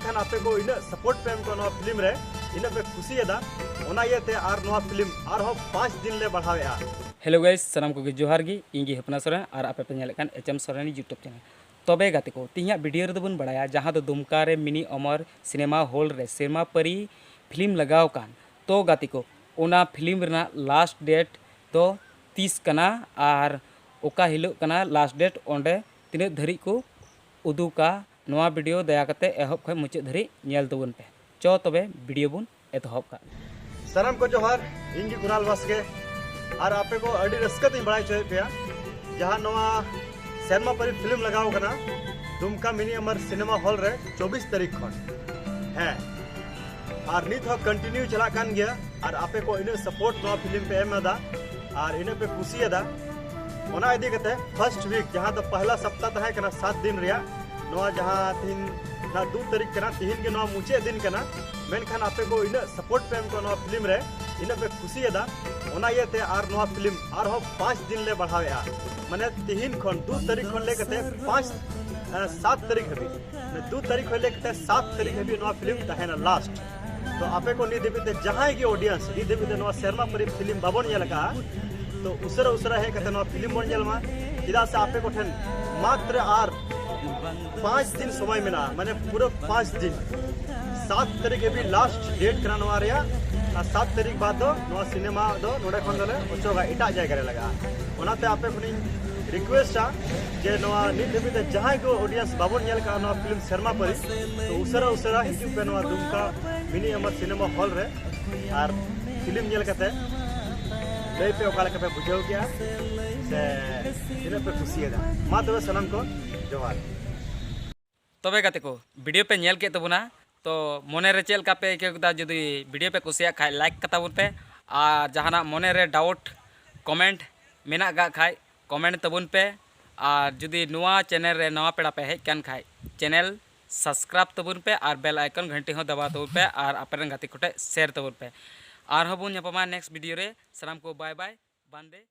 मेनखान आपे को इन सपोर्ट पे हमको नवा फिल्म रे इन पे खुशी है ओना येते आर नवा फिल्म आर हो 5 दिन ले बढ़ावेआ। हेलो गाइस सानाम को जोहार गी इंगी हपना सोरेन और आपे पे नेलेकान एचएम सोरेन यूट्यूब चैनल तबे गाते को तिहिया वीडियो रे बन बड़ाया जहां दो दुमका रे मिनी अमर सिनेमा हॉल रे सेरमा परी फिल्म लगाव कान तो गाते को ओना फिल्म रेना लास्ट डेट तो 30 कना और ओका हिलो कना लास्ट डेट ओंडे तिने धरी को उदुका नवा वीडियो दया करते एहब खय मुचे धरी नेल तबन पे चो तबे वीडियो बन एतहब का सानाम को जोहार इंगी कुणाल वासके और आपे को अड़ी रस्कत बड़ाई चोय पे जहां नवा सेरमा परी फिल्म लगाव कना दुमका मिनी अमर सिनेमा हॉल रे 24 तारीख खन है और नित हो कंटिन्यू चला कान गया और आपे को इन सपोर्ट नवा फिल्म पे एमदा और इन पे खुशी अदा ओना इदी कते फर्स्ट वीक जहां तो पहला सप्ताह तहे कना 7 दिन रिया नवा जहां तीन ना 2 तारीख कना तीन के नवा मुचे दिन कना मेनखान आपे को इन सपोर्ट पे हमको नवा फिल्म रे इन पे खुशी अदा ओना येते आर नवा फिल्म आर हो 5 दिन ले बढ़ावेआ माने तीन खन 2 तारीख खन ले कते 7 तारीख हबी 2 तारीख ले कते 7 तारीख हबी नवा फिल्म तहेना लास्ट तो आपे को नी देबी जहां की ऑडियंस नी देबी नवा सेरमा परी फिल्म बाबन येलका तो उसरा है कते नवा फिल्म बन जेलमा जिदा से आपे को ठन मात्र आर 5 दिन समय मिला माने पूरा 5 दिन 7 तारीख भी लास्ट डेट करा नवा रिया और 7 तारीख बाद दो नवा सिनेमा दो नोडे खन दोले ओचोगा इटा जायगा रे लगा ओनाते आपे को रिक्वेस्ट जे नवा नी देबी जहां को ऑडियंस बाबन नेल का नवा फिल्म सेरमा परी तो उसरा हिजू पे नवा दुमका मिनी अमर सिनेमा हॉल रे और फिल्म नेल कते लई पे ओकाले पे बुझाव गया से इन पे खुशी है मा तबे सनम को जोहार तबे गाते को वीडियो पे नेल के तबना तो मने रे चेल का पे के जदि वीडियो पे कुसिया खाय लाइक कताबुन पे और जहाना मने रे डाउट कमेंट मेना गा खाय कमेंट तबुन पे और जदि नुआ चैनल रे नवा पेड़ा पे हेज कान खाय चैनल सब्सक्राइब तबुन पे और बेल आइकन घंटी हो दबा तबुन पे और आपरे गाते कोटे शेयर तबुन पे और हबुन नेक्स्ट वीडियो रे सलाम को बाय बाय बांदे।